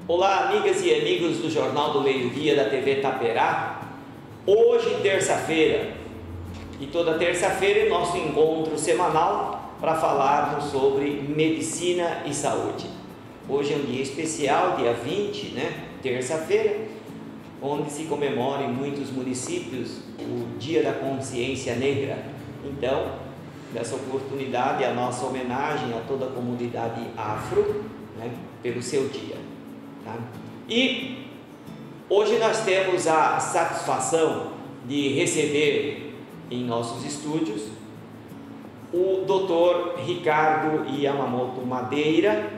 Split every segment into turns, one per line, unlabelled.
Olá, amigas e amigos do Jornal do Meio-Dia da TV Taperá. Hoje, terça-feira, e toda terça-feira é nosso encontro semanal para falarmos sobre medicina e saúde. Hoje é um dia especial, dia 20, terça-feira, onde se comemora em muitos municípios o Dia da Consciência Negra. Então, nessa oportunidade, a nossa homenagem a toda a comunidade afro, pelo seu dia. Tá? E hoje nós temos a satisfação de receber em nossos estúdios o Dr. Ricardo Yamamoto Madeira,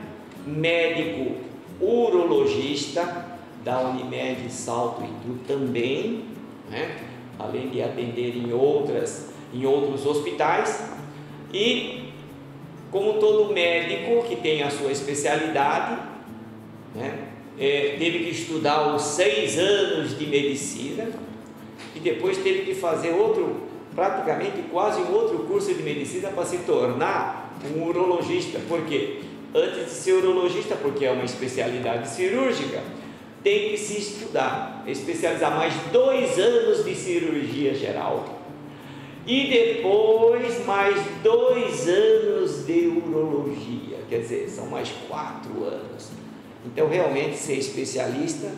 médico urologista da Unimed Salto Itu também, além de atender em outros hospitais, e como todo médico que tem a sua especialidade, teve que estudar os 6 anos de medicina e depois teve que fazer praticamente quase um outro curso de medicina para se tornar um urologista. Por quê? Antes de ser urologista, porque é uma especialidade cirúrgica, tem que se estudar, especializar mais 2 anos de cirurgia geral e depois mais 2 anos de urologia, quer dizer, são mais 4 anos. Então, realmente, ser especialista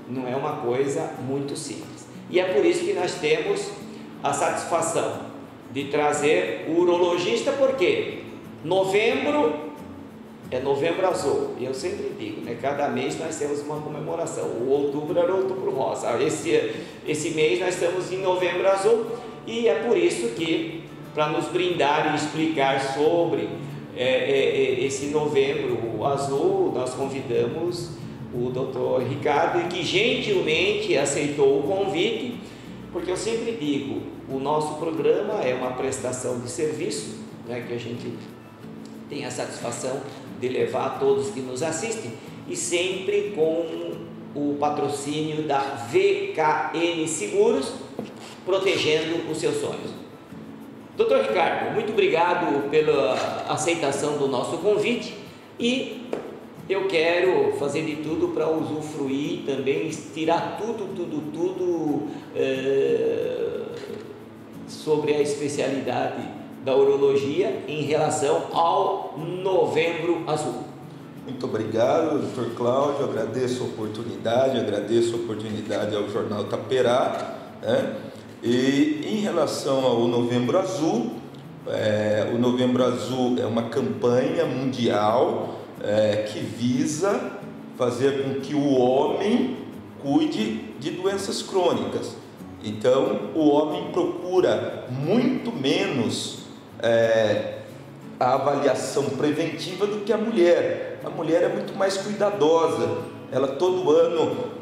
não é uma coisa muito simples. E é por isso que nós temos a satisfação de trazer o urologista, porque novembro é Novembro Azul. E eu sempre digo, cada mês nós temos uma comemoração. O outubro era Outubro Rosa. Esse mês nós estamos em Novembro Azul. E é por isso que, para nos brindar e explicar sobre esse Novembro Azul, nós convidamos o Dr. Ricardo, e que gentilmente aceitou o convite, porque eu sempre digo, o nosso programa é uma prestação de serviço, que a gente tem a satisfação de levar a todos que nos assistem, e sempre com o patrocínio da VKN Seguros, protegendo os seus sonhos. Doutor Ricardo, muito obrigado pela aceitação do nosso convite, e eu quero fazer de tudo para usufruir também, tirar tudo sobre a especialidade da urologia em relação ao Novembro Azul.
Muito obrigado, Dr. Cláudio, agradeço a oportunidade ao Jornal Taperá, E em relação ao Novembro Azul, o Novembro Azul é uma campanha mundial que visa fazer com que o homem cuide de doenças crônicas. Então, o homem procura muito menos a avaliação preventiva do que a mulher. A mulher é muito mais cuidadosa, ela todo ano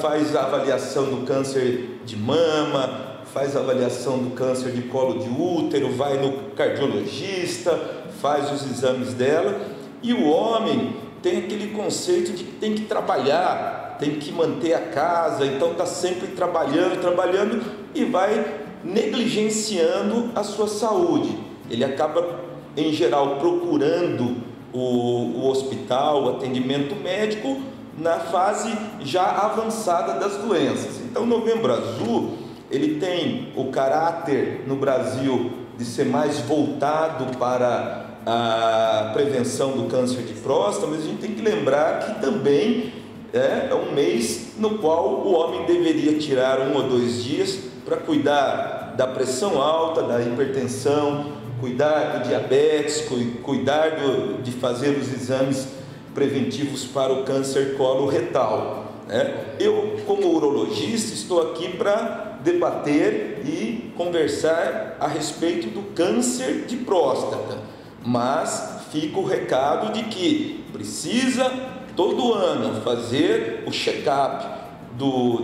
faz a avaliação do câncer de mama, faz a avaliação do câncer de colo de útero, vai no cardiologista, faz os exames dela. E o homem tem aquele conceito de que tem que trabalhar, tem que manter a casa, então está sempre trabalhando e vai negligenciando a sua saúde. Ele acaba, em geral, procurando o hospital, o atendimento médico, na fase já avançada das doenças. Então, o Novembro Azul, ele tem o caráter no Brasil de ser mais voltado para a prevenção do câncer de próstata, mas a gente tem que lembrar que também é um mês no qual o homem deveria tirar 1 ou 2 dias para cuidar da pressão alta, da hipertensão, cuidar do diabetes, cuidar de fazer os exames preventivos para o câncer coloretal. Eu, como urologista, estou aqui para debater e conversar a respeito do câncer de próstata, mas fica o recado de que precisa todo ano fazer o check-up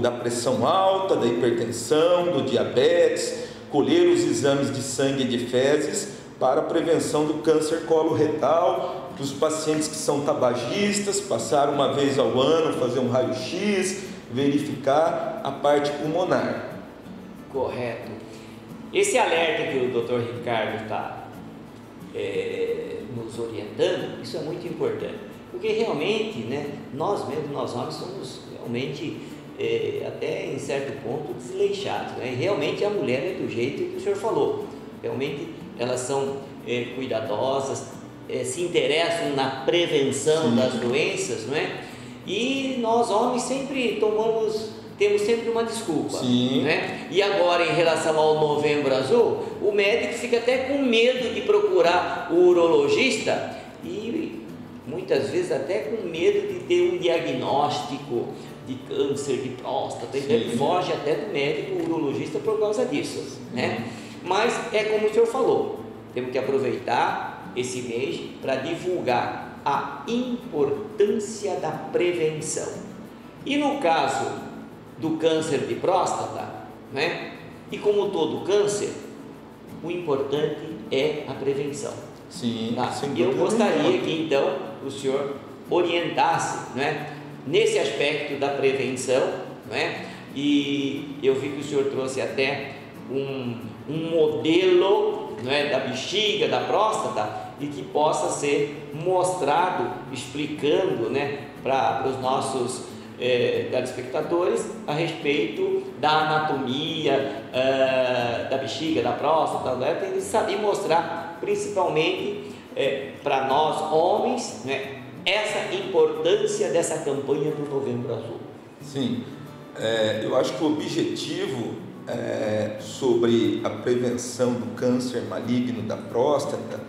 da pressão alta, da hipertensão, do diabetes, colher os exames de sangue e de fezes para a prevenção do câncer coloretal, dos pacientes que são tabagistas, passar uma vez ao ano, fazer um raio-x, verificar a parte pulmonar.
Correto. Esse alerta que o Dr. Ricardo está nos orientando, isso é muito importante. Porque realmente, né, nós mesmos, nós homens, somos realmente, até em certo ponto, desleixados, né? E realmente a mulher é do jeito que o senhor falou, realmente elas são cuidadosas, se interessam na prevenção das doenças, não é? E nós homens sempre temos sempre uma desculpa, né? E agora, em relação ao Novembro Azul, o médico fica até com medo de procurar o urologista e muitas vezes até com medo de ter um diagnóstico de câncer de próstata, então ele foge até do médico urologista por causa disso, né? Mas é como o senhor falou, temos que aproveitar esse mês para divulgar a importância da prevenção. E no caso do câncer de próstata, né? E como todo câncer, o importante é a prevenção. E eu gostaria que então o senhor orientasse, né, nesse aspecto da prevenção, né? E eu vi que o senhor trouxe até um modelo, né, da bexiga, da próstata, e que possa ser mostrado, explicando, né, para os nossos telespectadores a respeito da anatomia da bexiga, da próstata, né? Tem que saber mostrar, principalmente para nós homens, né, essa importância dessa campanha do Novembro Azul.
Sim, eu acho que o objetivo sobre a prevenção do câncer maligno da próstata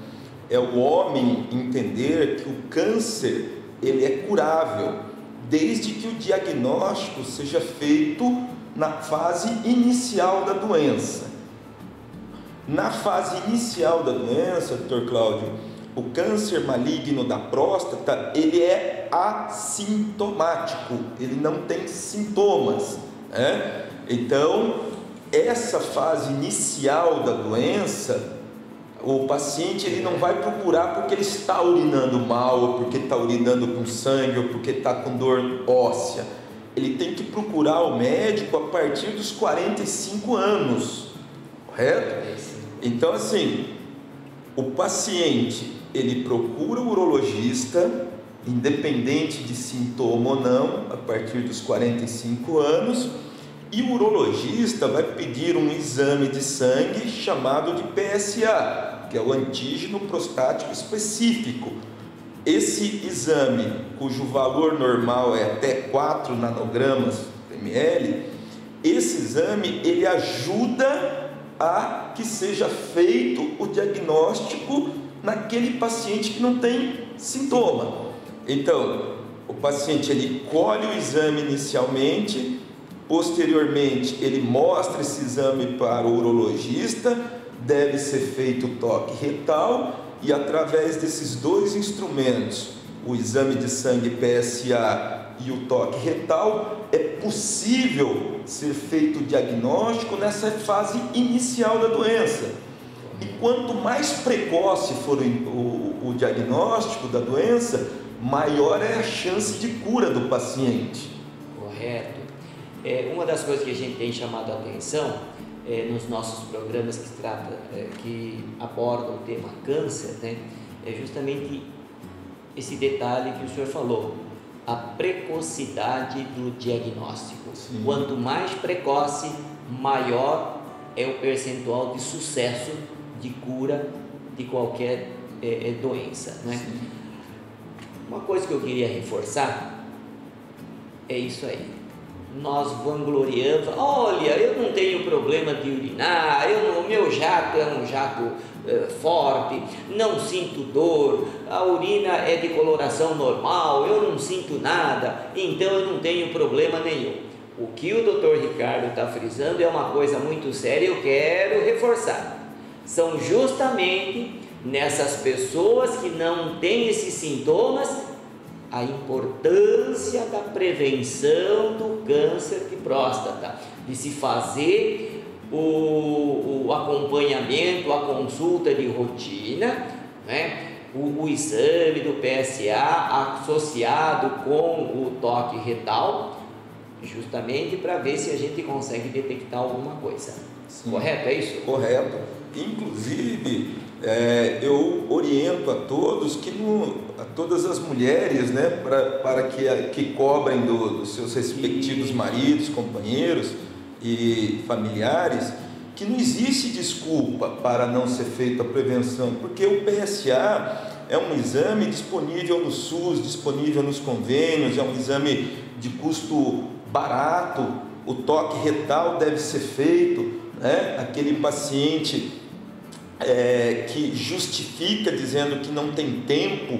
é o homem entender que o câncer ele é curável, desde que o diagnóstico seja feito na fase inicial da doença. Na fase inicial da doença, Dr. Cláudio, o câncer maligno da próstata, ele é assintomático, ele não tem sintomas, né? Então, essa fase inicial da doença, o paciente ele não vai procurar porque ele está urinando mal, ou porque está urinando com sangue, ou porque está com dor óssea. Ele tem que procurar o médico a partir dos 45 anos, correto? Então, assim, o paciente ele procura o urologista, independente de sintoma ou não, a partir dos 45 anos, e o urologista vai pedir um exame de sangue chamado de PSA, que é o antígeno prostático específico. Esse exame, cujo valor normal é até 4 nanogramas por ml, esse exame ele ajuda a que seja feito o diagnóstico naquele paciente que não tem sintoma. Então, o paciente ele colhe o exame inicialmente, posteriormente ele mostra esse exame para o urologista, deve ser feito o toque retal e através desses dois instrumentos, o exame de sangue PSA e o toque retal, é possível ser feito o diagnóstico nessa fase inicial da doença. E quanto mais precoce for o diagnóstico da doença, maior é a chance de cura do paciente.
Correto. Uma das coisas que a gente tem chamado a atenção nos nossos programas que abordam o tema câncer, né, é justamente esse detalhe que o senhor falou, a precocidade do diagnóstico. Sim. Quanto mais precoce, maior é o percentual de sucesso de cura de qualquer doença, né? Sim. Uma coisa que eu queria reforçar é isso aí. Nós vangloriamos, olha, eu não tenho problema de urinar, o meu jato é um jato forte, não sinto dor, a urina é de coloração normal, eu não sinto nada, então eu não tenho problema nenhum. O que o Dr. Ricardo está frisando é uma coisa muito séria e eu quero reforçar. São justamente nessas pessoas que não têm esses sintomas a importância da prevenção do câncer de próstata, de se fazer o acompanhamento, a consulta de rotina, né? O exame do PSA associado com o toque retal, justamente para ver se a gente consegue detectar alguma coisa.
Sim.
Correto, é isso?
Correto. Inclusive, eu oriento a todos a todas as mulheres, né, para que cobrem dos seus respectivos maridos, companheiros e familiares, que não existe desculpa para não ser feita a prevenção, porque o PSA é um exame disponível no SUS, disponível nos convênios, é um exame de custo barato. O toque retal deve ser feito, né? Aquele paciente que justifica dizendo que não tem tempo,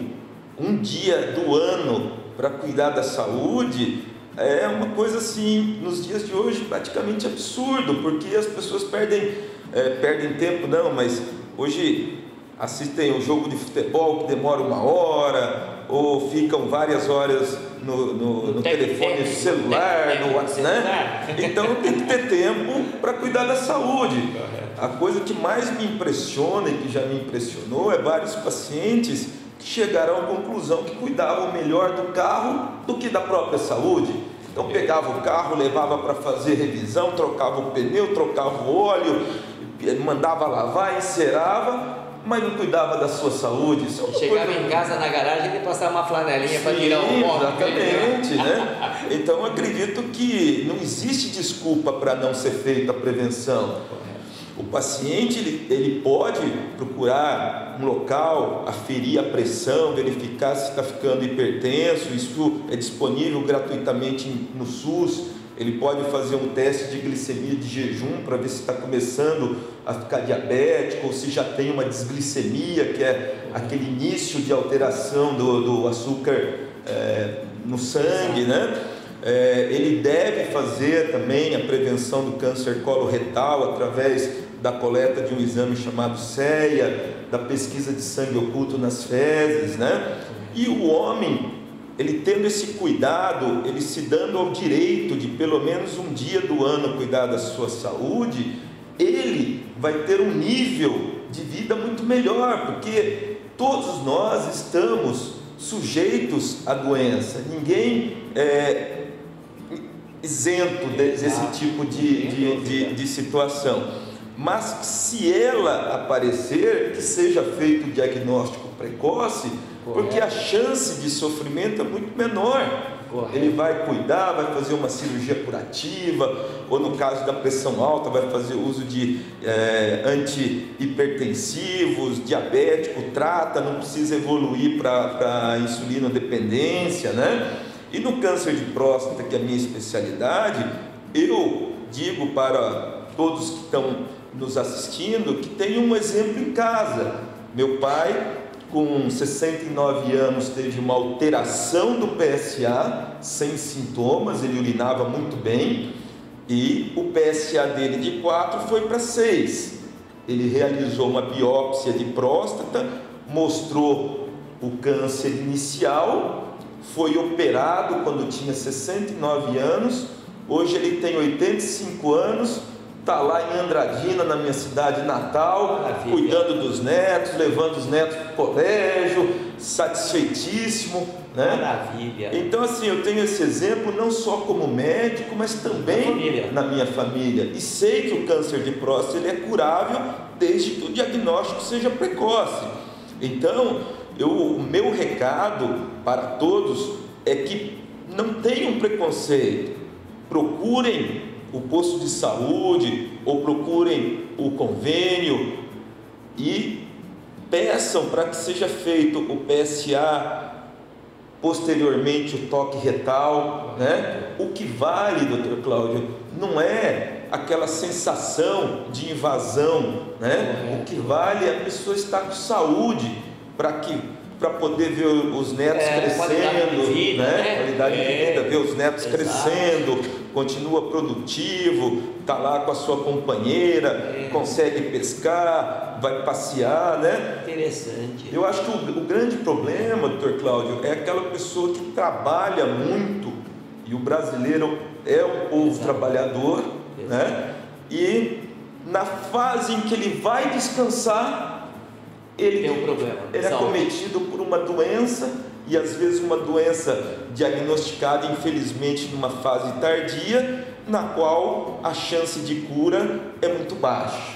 um dia do ano, para cuidar da saúde, é uma coisa assim, nos dias de hoje, praticamente absurdo, porque as pessoas perdem tempo, não, mas hoje assistem o jogo de futebol que demora 1 hora, ou ficam várias horas no telefone celular, no WhatsApp, né? Então tem que ter tempo para cuidar da saúde. A coisa que mais me impressiona e que já me impressionou é vários pacientes que chegaram à conclusão que cuidavam melhor do carro do que da própria saúde. Então pegava o carro, levava para fazer revisão, trocava o pneu, trocava o óleo, mandava lavar, encerava, mas não cuidava da sua saúde.
Chegava em casa na garagem e passava uma flanelinha para tirar o pó.
Exatamente, né? Então acredito que não existe desculpa para não ser feita a prevenção. O paciente ele pode procurar um local, aferir a pressão, verificar se está ficando hipertenso. Isso é disponível gratuitamente no SUS. Ele pode fazer um teste de glicemia de jejum para ver se está começando a ficar diabético ou se já tem uma desglicemia, que é aquele início de alteração do açúcar no sangue, né? Ele deve fazer também a prevenção do câncer coloretal através da coleta de um exame chamado CEA, da pesquisa de sangue oculto nas fezes, né? E o homem, ele tendo esse cuidado, ele se dando ao direito de pelo menos um dia do ano cuidar da sua saúde, ele vai ter um nível de vida muito melhor, porque todos nós estamos sujeitos à doença, ninguém é isento desse tipo de situação. Mas se ela aparecer, que seja feito o diagnóstico precoce, porque a chance de sofrimento é muito menor. Ele vai cuidar, vai fazer uma cirurgia curativa, ou no caso da pressão alta, vai fazer uso de antihipertensivos, diabético, trata, não precisa evoluir para insulinodependência, né? E no câncer de próstata, que é a minha especialidade, eu digo para todos que estão nos assistindo que tem um exemplo em casa. Meu pai, com 69 anos, teve uma alteração do PSA sem sintomas, ele urinava muito bem e o PSA dele de 4 foi para 6. Ele realizou uma biópsia de próstata, mostrou o câncer inicial, foi operado quando tinha 69 anos, hoje ele tem 85 anos, está lá em Andradina, na minha cidade natal, maravilha, cuidando dos netos, levando os netos para o colégio, satisfeitíssimo, né? Maravilha. Então assim, eu tenho esse exemplo não só como médico, mas também na minha família, e sei que o câncer de próstata ele é curável desde que o diagnóstico seja precoce. Então, o meu recado para todos é que não tenham preconceito, procurem o posto de saúde ou procurem o convênio e peçam para que seja feito o PSA, posteriormente o toque retal, né? O que vale, Dr. Cláudio, não é aquela sensação de invasão, né? O que vale é a pessoa estar com saúde para poder ver os netos crescendo,
vida, né?
Qualidade de vida, ver os netos crescendo, continua produtivo, está lá com a sua companheira, consegue pescar, vai passear, né?
Interessante.
Eu acho que o grande problema, Dr. Cláudio, é aquela pessoa que trabalha muito, e o brasileiro é um povo trabalhador, né? E na fase em que ele vai descansar, ele é cometido por uma doença, e às vezes uma doença diagnosticada infelizmente numa fase tardia, na qual a chance de cura é muito baixa,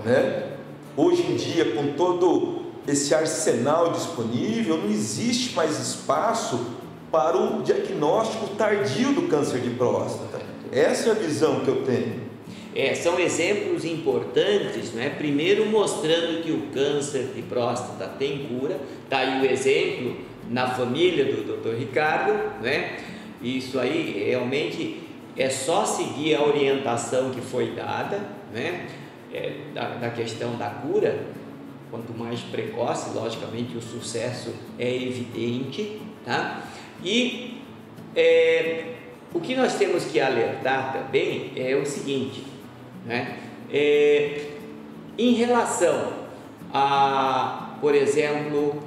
né? hoje em dia, com todo esse arsenal disponível, não existe mais espaço para o diagnóstico tardio do câncer de próstata. Essa é a visão que eu tenho.
São exemplos importantes, né? Primeiro mostrando que o câncer de próstata tem cura. Está aí o exemplo na família do Dr. Ricardo, né? Isso aí realmente é só seguir a orientação que foi dada, né? Da questão da cura. Quanto mais precoce, logicamente o sucesso é evidente, tá? E o que nós temos que alertar também é o seguinte, né? Em relação a, por exemplo,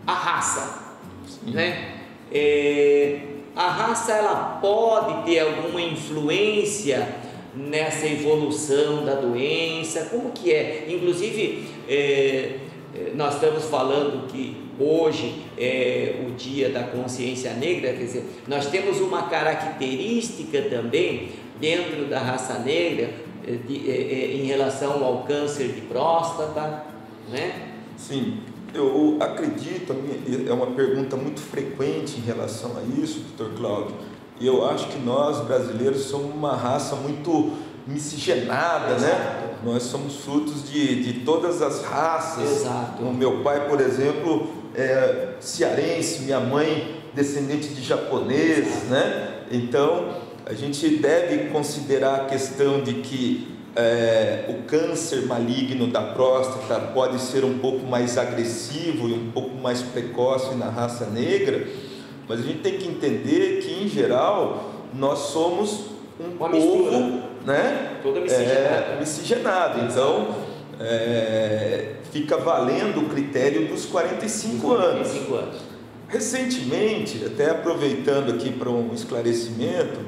a raça, né? A raça, ela pode ter alguma influência nessa evolução da doença? Como que é? Inclusive, nós estamos falando que hoje é o dia da consciência negra, quer dizer, nós temos uma característica também dentro da raça negra em relação ao câncer de próstata, né?
Sim, eu acredito, é uma pergunta muito frequente em relação a isso, Dr. Cláudio, e eu acho que nós brasileiros somos uma raça muito miscigenada, né? Nós somos frutos de todas as raças.
Exato.
O meu pai, por exemplo, é cearense, minha mãe descendente de japonês. Exato. Né? Então a gente deve considerar a questão de que o câncer maligno da próstata pode ser um pouco mais agressivo e um pouco mais precoce na raça negra, mas a gente tem que entender que, em geral, nós somos um povo, né?
Toda
miscigenado. Então, fica valendo o critério dos 45 anos. Recentemente, até aproveitando aqui para um esclarecimento,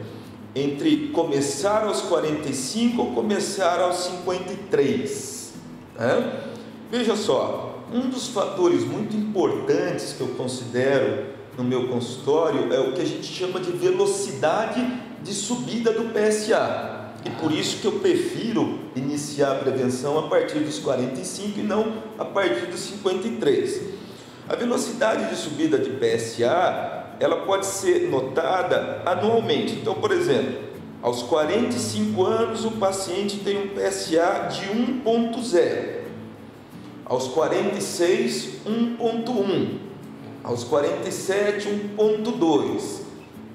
entre começar aos 45 ou começar aos 53, né? Veja só, um dos fatores muito importantes que eu considero no meu consultório é o que a gente chama de velocidade de subida do PSA, e por isso que eu prefiro iniciar a prevenção a partir dos 45 e não a partir dos 53. A velocidade de subida de PSA, ela pode ser notada anualmente. Então, por exemplo, aos 45 anos o paciente tem um PSA de 1.0, aos 46, 1.1, aos 47, 1.2,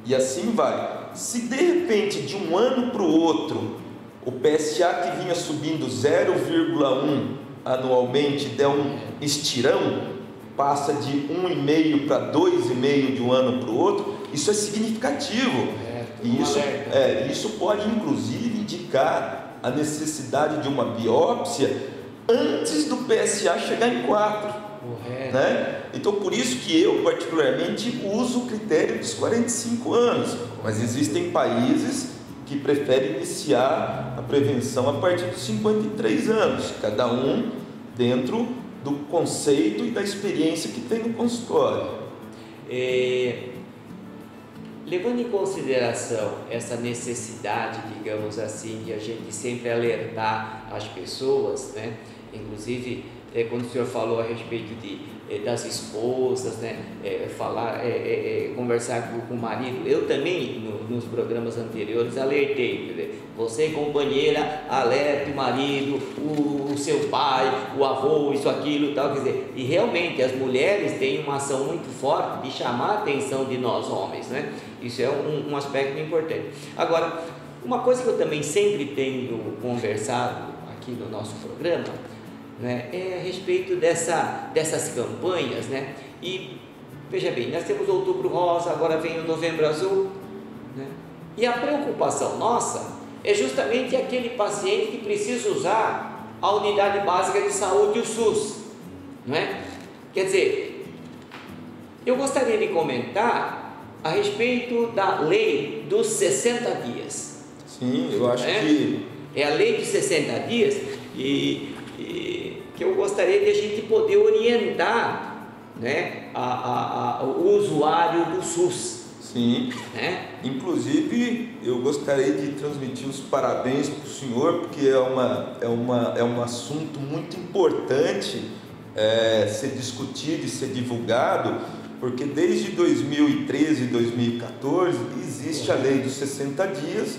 e assim vai. Se de repente, de um ano para o outro, o PSA que vinha subindo 0,1 anualmente der um estirão, passa de 1,5 para 2,5 de um ano para o outro, isso é significativo. E isso pode inclusive indicar a necessidade de uma biópsia antes do PSA chegar em 4. Né? Então, por isso que eu particularmente uso o critério dos 45 anos, mas existem países que preferem iniciar a prevenção a partir dos 53 anos, cada um dentro do conceito e da experiência que tem no consultório.
Levando em consideração essa necessidade, digamos assim, de a gente sempre alertar as pessoas, né? Inclusive, quando o senhor falou a respeito das esposas, né? Conversar com o marido, eu também nos programas anteriores alertei, você companheira, alerte o marido, o seu pai, o avô, isso, aquilo, tal, quer dizer, e realmente as mulheres têm uma ação muito forte de chamar a atenção de nós homens, né? Isso é um aspecto importante. Agora, uma coisa que eu também sempre tenho conversado aqui no nosso programa, né, é a respeito dessas campanhas, né? E veja bem, nós temos o Outubro Rosa, agora vem o Novembro Azul, né? E a preocupação nossa é justamente aquele paciente que precisa usar a unidade básica de saúde, o SUS, não é? Quer dizer, eu gostaria de comentar a respeito da lei dos 60 dias.
Sim, eu acho que
é a lei de 60 dias e que eu gostaria de a gente poder orientar, né, o usuário do SUS.
Sim.
Né?
Inclusive, eu gostaria de transmitir os parabéns para o senhor, porque é um assunto muito importante ser discutido e ser divulgado, porque desde 2013 e 2014 existe a lei dos 60 dias,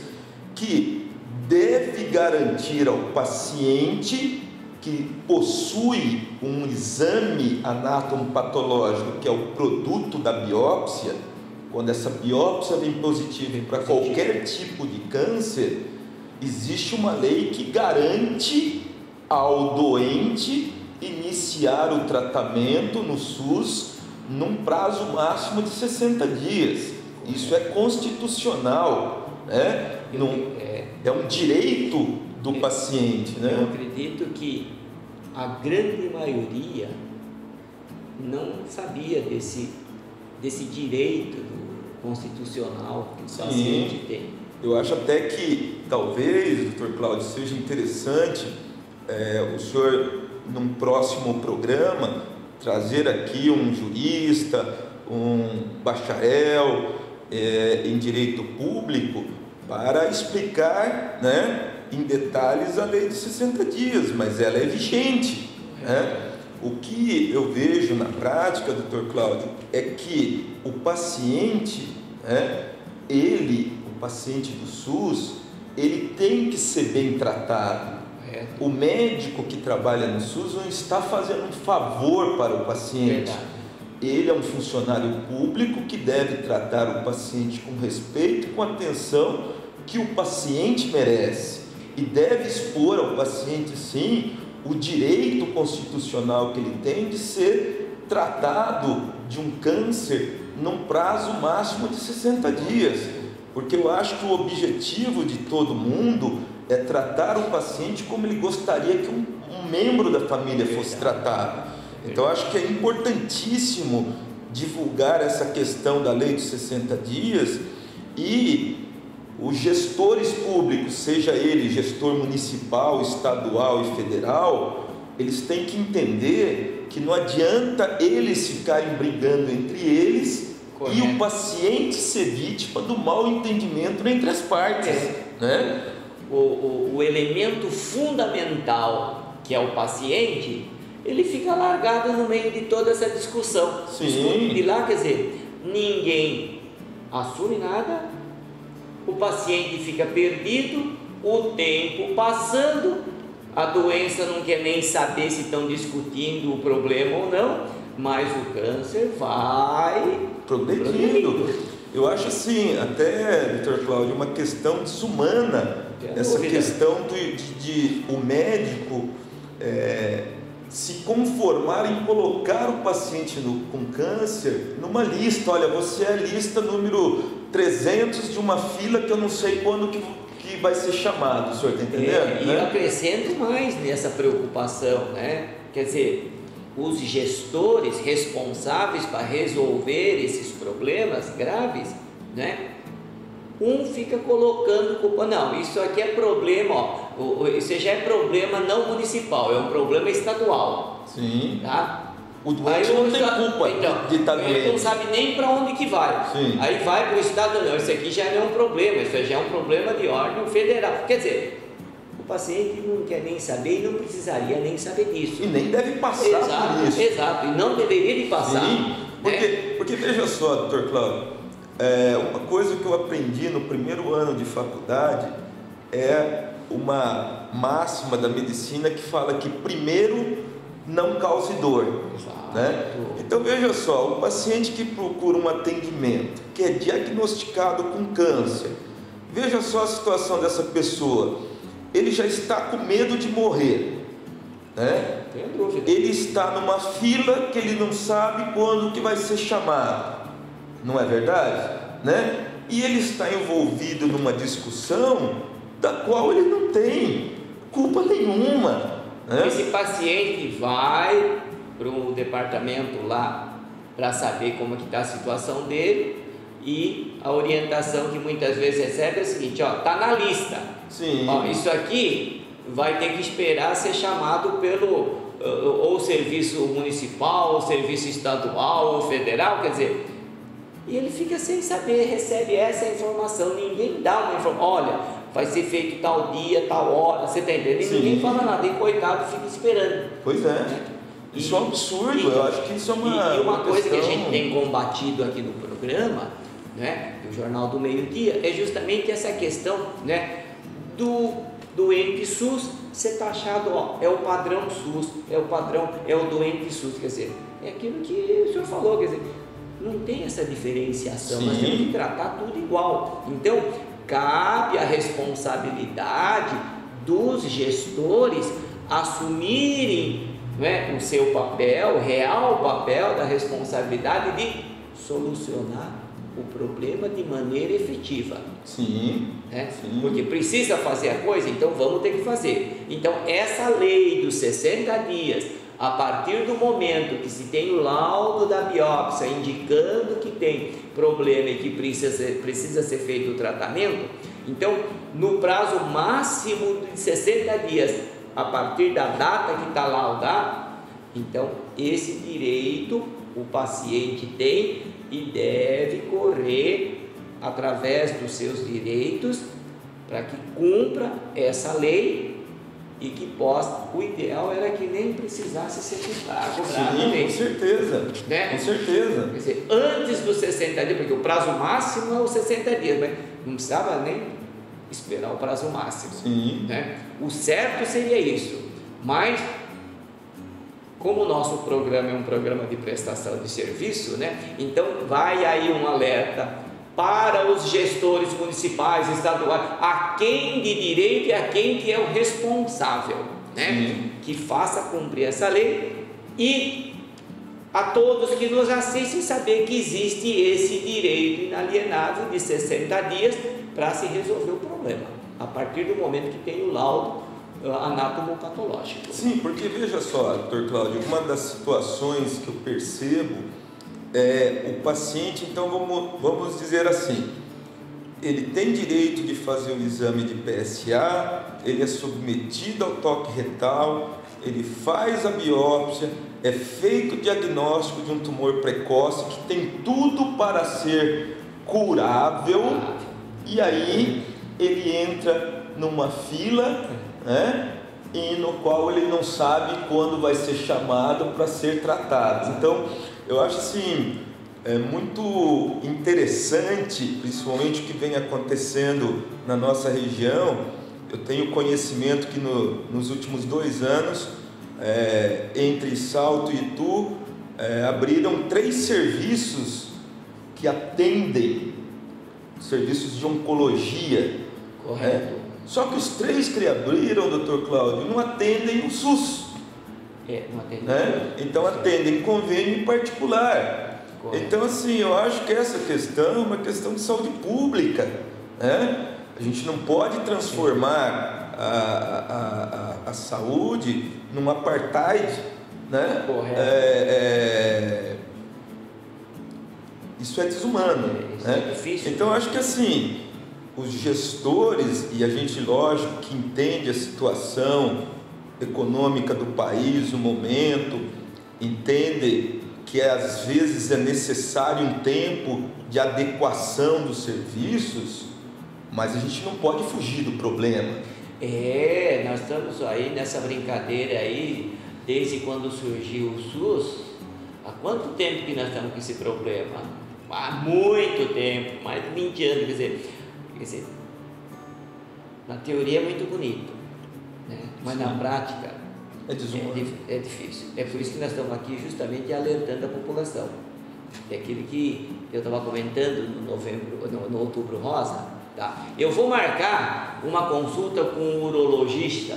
que deve garantir ao paciente que possui um exame anatomopatológico, que é o produto da biópsia. Quando essa biópsia vem positiva para qualquer tipo de câncer, existe uma lei que garante ao doente iniciar o tratamento no SUS num prazo máximo de 60 dias. Isso é constitucional, né? É um direito do paciente, né?
Eu acredito que a grande maioria não sabia desse direito constitucional que o paciente tem.
Eu acho até que talvez, doutor Cláudio, seja interessante o senhor, num próximo programa, trazer aqui um jurista, um bacharel em direito público, para explicar, né, em detalhes a lei de 60 dias, mas ela é vigente, né? O que eu vejo na prática, doutor Cláudio, é que o paciente, né, o paciente do SUS, ele tem que ser bem tratado. O médico que trabalha no SUS não está fazendo um favor para o paciente. Ele é um funcionário público que deve tratar o paciente com respeito e com atenção que o paciente merece, e deve expor ao paciente, sim, o direito constitucional que ele tem de ser tratado de um câncer num prazo máximo de 60 dias, porque eu acho que o objetivo de todo mundo é tratar o paciente como ele gostaria que um membro da família fosse tratado. Então, eu acho que é importantíssimo divulgar essa questão da lei de 60 dias, e os gestores públicos, seja ele gestor municipal, estadual e federal, eles têm que entender que não adianta eles ficarem brigando entre eles. Correto. E o paciente ser vítima do mau entendimento entre as partes. Né?
O elemento fundamental, que é o paciente, ele fica largado no meio de toda essa discussão.
Sim.
E lá, quer dizer, ninguém assume nada, o paciente fica perdido, o tempo passando, a doença não quer nem saber se estão discutindo o problema ou não, mas o câncer vai
progredindo. Eu acho assim, até, doutor Cláudio, uma questão desumana, essa questão de o médico se conformar em colocar o paciente com câncer numa lista. Olha, você é a lista número 300 de uma fila que eu não sei quando que vai ser chamado, o senhor está entendendo?
E eu acrescento mais nessa preocupação, né? Quer dizer, os gestores responsáveis para resolver esses problemas graves, né? Um fica colocando culpa, não, isso aqui é problema, isso já é problema não municipal, é um problema estadual.
Sim.
Tá?
O doente não tem culpa de estar doente.
Ele não sabe nem para onde que vai.
Sim.
Aí vai para o estado, não, isso aqui já não é um problema, isso já é um problema de ordem federal. Quer dizer, o paciente não quer nem saber e não precisaria nem saber disso.
E nem deve passar por isso.
Exato, e não deveria de passar.
Sim, porque veja só, doutor Cláudio, uma coisa que eu aprendi no primeiro ano de faculdade é uma máxima da medicina que fala que primeiro não cause dor. Né? Então veja só, o paciente que procura um atendimento, que é diagnosticado com câncer, veja só a situação dessa pessoa, ele já está com medo de morrer, né? Ele está numa fila que ele não sabe quando que vai ser chamado, não é verdade? Né? E ele está envolvido numa discussão da qual ele não tem culpa nenhuma. Né?
Esse paciente vai para o departamento lá para saber como que está a situação dele, e a orientação que muitas vezes recebe é a seguinte: está na lista.
Sim.
Isso aqui vai ter que esperar ser chamado pelo ou serviço municipal, ou serviço estadual ou federal. Quer dizer, E ele fica sem saber, recebe essa informação, ninguém dá uma informação, olha, vai ser feito tal dia, tal hora, você está entendendo? E ninguém fala nada, e coitado fica esperando.
Pois é. Isso é um absurdo, eu acho que isso é
uma coisa que a gente tem combatido aqui no programa, né, do Jornal do Meio-Dia, é justamente essa questão, né, do doente SUS ser taxado, ó, é o padrão SUS, é o padrão, é o doente SUS, quer dizer, é aquilo que o senhor falou, quer dizer, não tem essa diferenciação, nós temos que tratar tudo igual. Então, cabe a responsabilidade dos gestores assumirem, não é, o seu papel, o real papel da responsabilidade de solucionar o problema de maneira efetiva.
Sim.
Porque precisa fazer a coisa, então vamos ter que fazer. Então, essa lei dos 60 dias, a partir do momento que se tem o laudo da biópsia indicando que tem problema e que precisa ser feito o tratamento, então, no prazo máximo de 60 dias, a partir da data que está laudada, então esse direito o paciente tem e deve correr através dos seus direitos para que cumpra essa lei e que possa, o ideal era que nem precisasse ser cobrado.
Com certeza,
né?
Com certeza.
Quer dizer, antes dos 60 dias, porque o prazo máximo é os 60 dias, mas não precisava nem esperar o prazo máximo.
Sim.
Né? O certo seria isso, mas como o nosso programa é um programa de prestação de serviço, né? Então vai aí um alerta para os gestores municipais, estaduais, a quem de direito e a quem que é o responsável, né? Que faça cumprir essa lei, e a todos que nos assistem saber que existe esse direito inalienável de 60 dias para se resolver o problema, a partir do momento que tem o laudo anatomopatológico.
Sim, porque veja só, doutor Cláudio, uma das situações que eu percebo é o paciente, então vamos dizer assim, ele tem direito de fazer o exame de PSA, ele é submetido ao toque retal, ele faz a biópsia, é feito o diagnóstico de um tumor precoce que tem tudo para ser curável, e aí ele entra numa fila, né, e no qual ele não sabe quando vai ser chamado para ser tratado. Então, eu acho assim, é muito interessante, principalmente o que vem acontecendo na nossa região. Eu tenho conhecimento que nos últimos 2 anos, entre Salto e Itu, abriram 3 serviços que atendem, serviços de oncologia.
Correto.
Só que os 3 que abriram, doutor Cláudio, não atendem o SUS.
Não atendem.
Né? Então atendem convênio em particular. Correto. Então assim, eu acho que essa questão é uma questão de saúde pública, né? A gente não pode transformar a saúde num apartheid, né?
Correto.
Isso é desumano, né?
É difícil.
Então eu acho que assim, os gestores, e a gente lógico que entende a situação econômica do país, o momento, entende que às vezes é necessário um tempo de adequação dos serviços, mas a gente não pode fugir do problema.
Nós estamos aí nessa brincadeira aí, desde quando surgiu o SUS. Há quanto tempo que nós estamos com esse problema? Há muito tempo, mais de 20 anos, quer dizer, na teoria é muito bonito, né? Mas na prática é difícil. É por isso que nós estamos aqui justamente alertando a população. É aquilo que eu estava comentando no Outubro Rosa. Tá? Eu vou marcar uma consulta com um urologista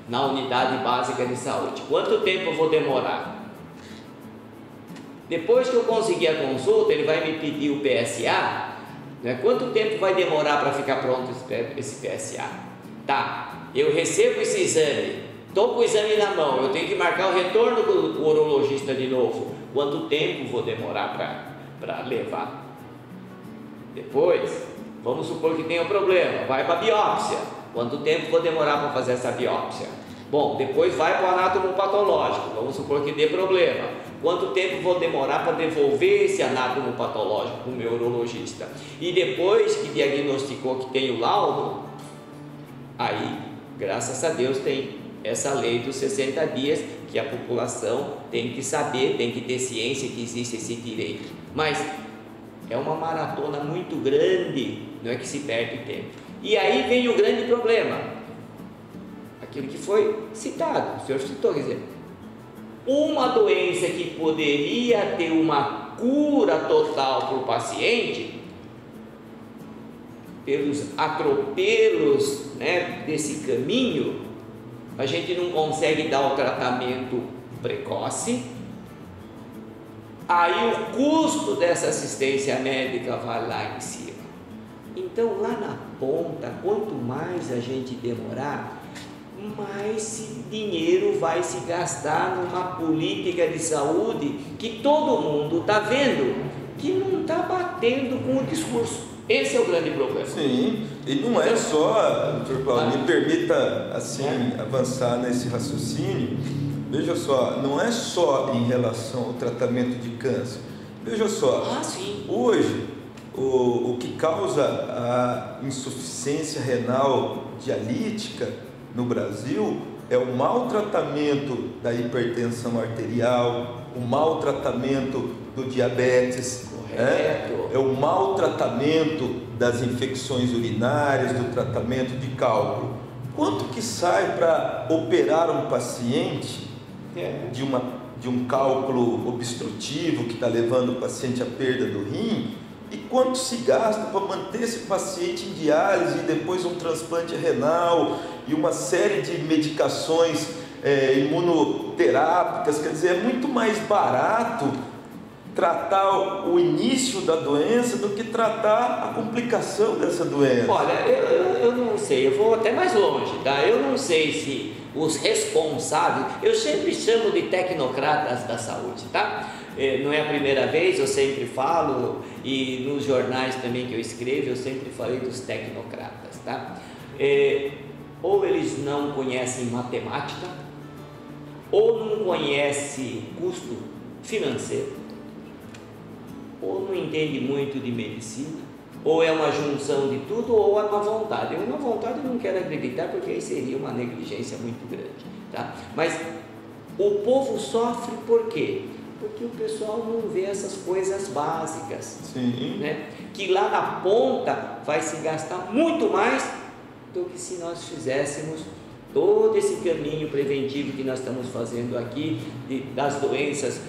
na unidade básica de saúde. Quanto tempo eu vou demorar? Depois que eu conseguir a consulta, ele vai me pedir o PSA. Né? Quanto tempo vai demorar para ficar pronto esse PSA? Tá, eu recebo esse exame, estou com o exame na mão, eu tenho que marcar o retorno do urologista de novo. Quanto tempo vou demorar para levar? Depois, vamos supor que tenha um problema, vai para a biópsia. Quanto tempo vou demorar para fazer essa biópsia? Bom, depois vai para o anatomopatológico, vamos supor que dê problema. Quanto tempo vou demorar para devolver esse anatomopatológico para o meu urologista? E depois que diagnosticou que tem o laudo, aí, graças a Deus, tem essa lei dos 60 dias, que a população tem que saber, tem que ter ciência que existe esse direito. Mas é uma maratona muito grande, não é que se perde tempo. E aí vem o grande problema, aquilo que foi citado, o senhor citou, quer dizer, uma doença que poderia ter uma cura total para o paciente, pelos atropelos, né, desse caminho, a gente não consegue dar o tratamento precoce, aí o custo dessa assistência médica vai lá em cima. Então lá na ponta, quanto mais a gente demorar, mais dinheiro vai se gastar numa política de saúde que todo mundo está vendo que não está batendo com o discurso. Esse é o grande problema.
Sim, e não é só, doutor Cláudio, me permita assim avançar nesse raciocínio. Veja só, não é só em relação ao tratamento de câncer. Veja só, hoje o que causa a insuficiência renal dialítica no Brasil é o mau tratamento da hipertensão arterial, o mau tratamento do diabetes, é o mau tratamento das infecções urinárias, do tratamento de cálculo. Quanto que sai para operar um paciente de um cálculo obstrutivo que está levando o paciente à perda do rim? E quanto se gasta para manter esse paciente em diálise e depois um transplante renal e uma série de medicações imunoterápicas? Quer dizer, é muito mais barato tratar o início da doença do que tratar a complicação dessa doença.
Olha, eu não sei, eu vou até mais longe, tá? Eu não sei se os responsáveis, eu sempre chamo de tecnocratas da saúde, tá? Não é a primeira vez, eu sempre falo, e nos jornais também que eu escrevo, eu sempre falei dos tecnocratas, tá? Ou eles não conhecem matemática, ou não conhecem custo financeiro, ou não entende muito de medicina, ou é uma junção de tudo, ou é uma vontade. Uma vontade eu não quero acreditar, porque aí seria uma negligência muito grande, tá? Mas o povo sofre por quê? Porque o pessoal não vê essas coisas básicas.
Sim.
Né? Que lá na ponta vai se gastar muito mais do que se nós fizéssemos todo esse caminho preventivo que nós estamos fazendo aqui, das doenças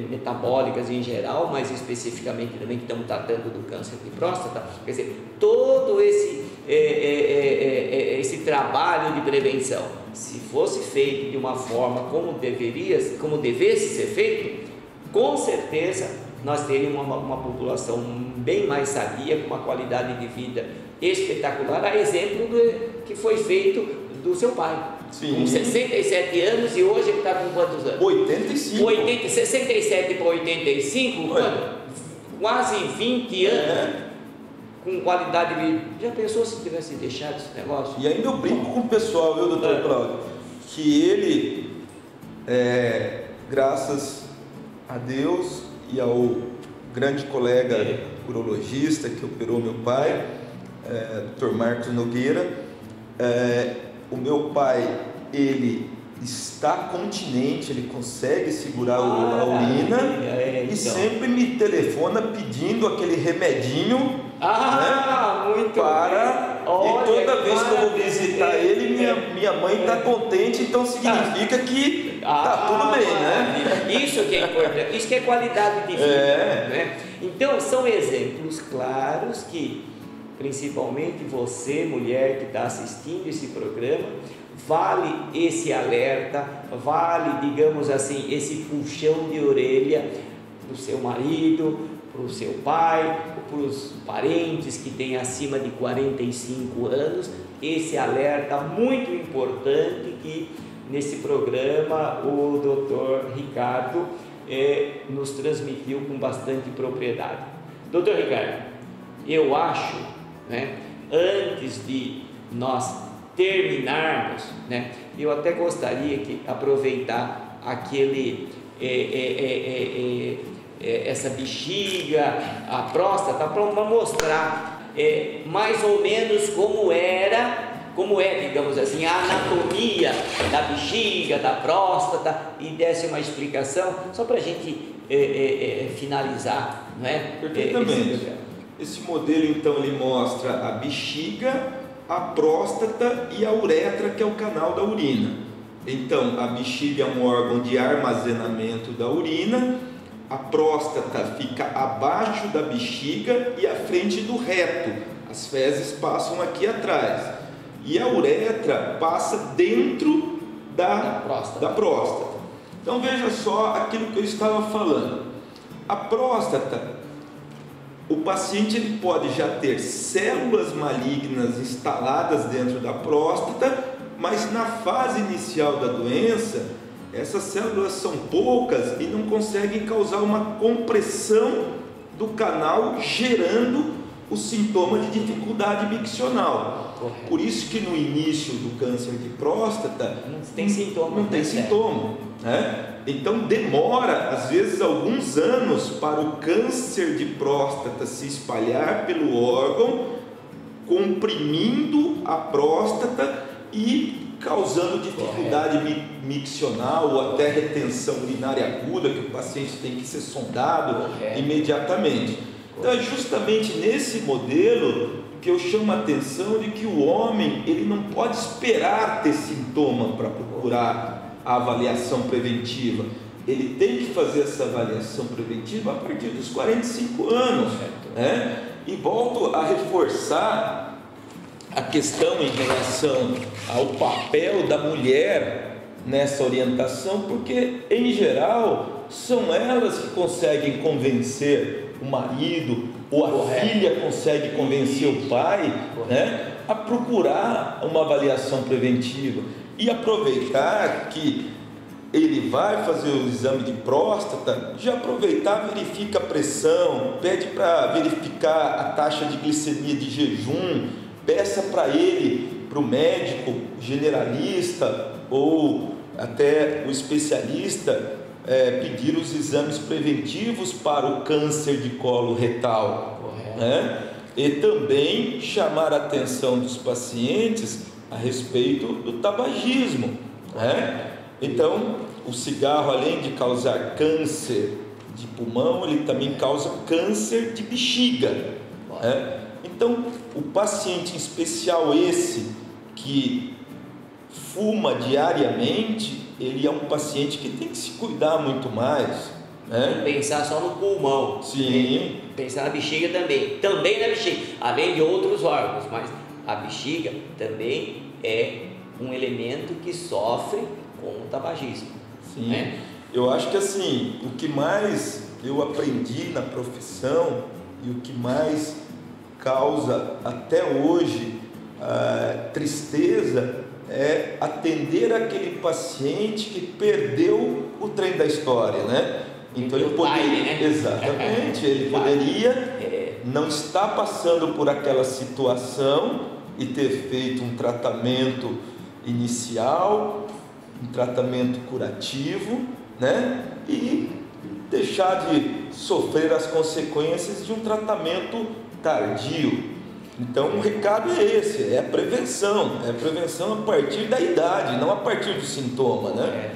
metabólicas em geral, mas especificamente também que estamos tratando do câncer de próstata. Quer dizer, todo esse trabalho de prevenção, se fosse feito de uma forma como devesse ser feito, com certeza nós teríamos uma população bem mais sadia, com uma qualidade de vida espetacular, a exemplo do que foi feito do seu pai.
Sim.
Com 67 anos, e hoje ele está com quantos anos?
85.
67 para 85, quase 20 anos. Com qualidade de vida. Já pensou se tivesse deixado esse negócio?
E ainda eu brinco com o pessoal, viu, doutor Cláudio? Que ele, graças a Deus e ao grande colega urologista que operou meu pai, Dr. Marcos Nogueira, o meu pai, ele está continente, ele consegue segurar a urina,
então.
E sempre me telefona pedindo aquele remedinho,
muito
para
bem. Olha,
e toda vez que eu vou visitar ele, minha mãe está contente, então significa que está tudo bem, né?
Isso que é importante, isso que é qualidade de vida, né? Então são exemplos claros que, principalmente você, mulher que está assistindo esse programa, vale esse alerta, vale, digamos assim, esse puxão de orelha para o seu marido, para o seu pai, para os parentes que têm acima de 45 anos, esse alerta muito importante que nesse programa o Dr. Ricardo nos transmitiu com bastante propriedade. Dr. Ricardo, eu acho, né, antes de nós terminarmos, né, Eu até gostaria de aproveitar essa bexiga, a próstata, para mostrar mais ou menos como é, digamos assim, a anatomia da bexiga, da próstata, e desse uma explicação, só para a gente finalizar, não é?
Perfeitamente. Esse modelo, então, ele mostra a bexiga, a próstata e a uretra, que é o canal da urina. Então, a bexiga é um órgão de armazenamento da urina, a próstata fica abaixo da bexiga e à frente do reto, as fezes passam aqui atrás, e a uretra passa dentro da próstata. Então veja só aquilo que eu estava falando. A próstata, o paciente ele pode já ter células malignas instaladas dentro da próstata, mas na fase inicial da doença, essas células são poucas e não conseguem causar uma compressão do canal, gerando o sintoma de dificuldade miccional.
Correto.
Por isso que no início do câncer de próstata
não tem sintoma.
Não tem sintoma, né? Então demora às vezes alguns anos para o câncer de próstata se espalhar pelo órgão, comprimindo a próstata e causando dificuldade miccional ou até retenção urinária aguda, que o paciente tem que ser sondado imediatamente. Então é justamente nesse modelo que eu chamo a atenção de que o homem ele não pode esperar ter sintoma para procurar a avaliação preventiva. Ele tem que fazer essa avaliação preventiva a partir dos 45 anos, né? E volto a reforçar a questão em relação ao papel da mulher nessa orientação, porque em geral são elas que conseguem convencer o marido, ou a filha consegue convencer o pai, né, a procurar uma avaliação preventiva e aproveitar que ele vai fazer o exame de próstata, já aproveitar, verifica a pressão, pede para verificar a taxa de glicemia de jejum, peça para ele, para o médico generalista ou até o especialista, pedir os exames preventivos para o câncer de colo retal, né? E também chamar a atenção dos pacientes a respeito do tabagismo, né? Então, o cigarro, além de causar câncer de pulmão, ele também causa câncer de bexiga, né? Então, o paciente em especial esse que fuma diariamente, ele é um paciente que tem que se cuidar muito mais, né?
Não pensar só no pulmão.
Sim.
Pensar na bexiga também na bexiga, além de outros órgãos, mas a bexiga também é um elemento que sofre com o tabagismo.
Sim.
Né?
Eu acho que assim, o que mais eu aprendi na profissão e o que mais causa até hoje tristeza é atender aquele paciente que perdeu o trem da história, né? Então ele poderia, né? Exatamente, ele poderia não estar passando por aquela situação e ter feito um tratamento inicial, um tratamento curativo, né? E deixar de sofrer as consequências de um tratamento tardio. Então o recado é esse, é a prevenção a partir da idade, não a partir do sintoma, né?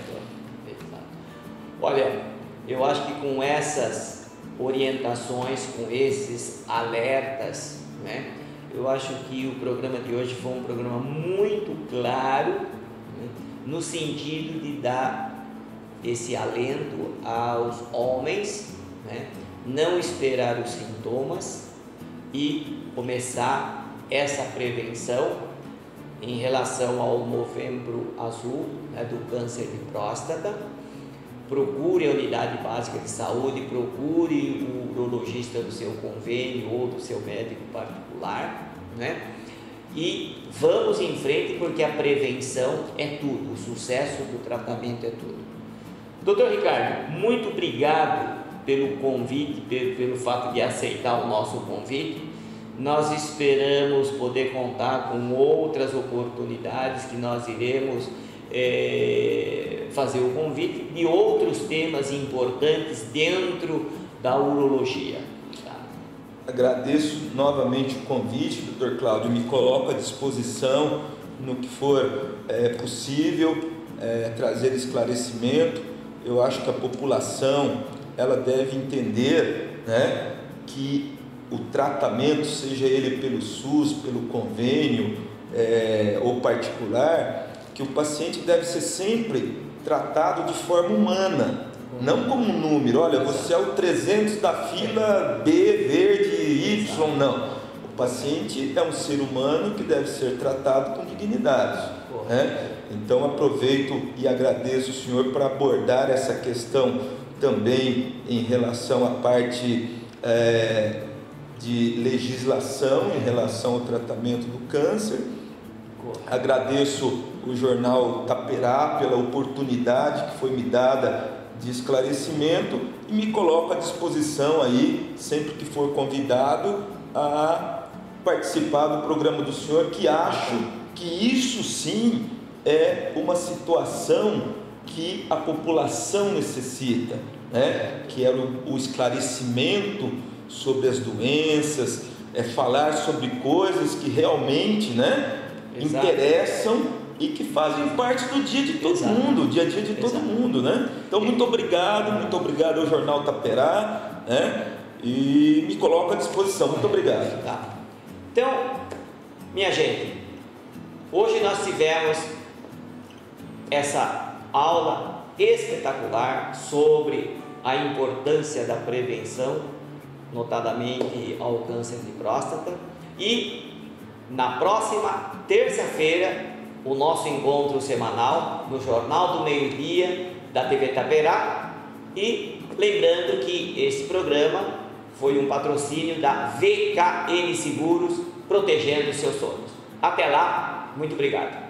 Olha, eu acho que com essas orientações, com esses alertas, né, eu acho que o programa de hoje foi um programa muito claro, né, no sentido de dar esse alento aos homens, né, não esperar os sintomas e começar essa prevenção em relação ao Novembro Azul, né, do câncer de próstata. Procure a unidade básica de saúde, procure o urologista do seu convênio ou do seu médico particular, né? E vamos em frente, porque a prevenção é tudo, o sucesso do tratamento é tudo. Doutor Ricardo, muito obrigado pelo convite, pelo fato de aceitar o nosso convite. Nós esperamos poder contar com outras oportunidades que nós iremos fazer o convite de outros temas importantes dentro da urologia. Tá?
Agradeço novamente o convite, Dr. Cláudio, me coloco à disposição no que for possível, trazer esclarecimento. Eu acho que a população ela deve entender, né, que o tratamento, seja ele pelo SUS, pelo convênio ou particular, que o paciente deve ser sempre tratado de forma humana, não como um número. Olha, você é o 300 da fila B, verde, Y, não. O paciente é um ser humano que deve ser tratado com dignidade, né? Então aproveito e agradeço o senhor por abordar essa questão também em relação à parte de legislação em relação ao tratamento do câncer. Agradeço o Jornal Taperá pela oportunidade que foi me dada de esclarecimento e me coloco à disposição aí, sempre que for convidado, a participar do programa do senhor, que acho que isso sim é uma situação que a população necessita, né? Que é o esclarecimento sobre as doenças, falar sobre coisas que realmente, né, interessam e que fazem parte do dia de todo mundo, o dia a dia de todo mundo, né? Então, muito obrigado ao Jornal Taperá, né? E me coloco à disposição. Muito obrigado.
Tá. Então, minha gente, hoje nós tivemos essa aula espetacular sobre a importância da prevenção, notadamente ao câncer de próstata, e na próxima terça-feira o nosso encontro semanal no Jornal do Meio-Dia da TV Taperá. E lembrando que esse programa foi um patrocínio da VKN Seguros, protegendo os seus sonhos. Até lá, muito obrigado.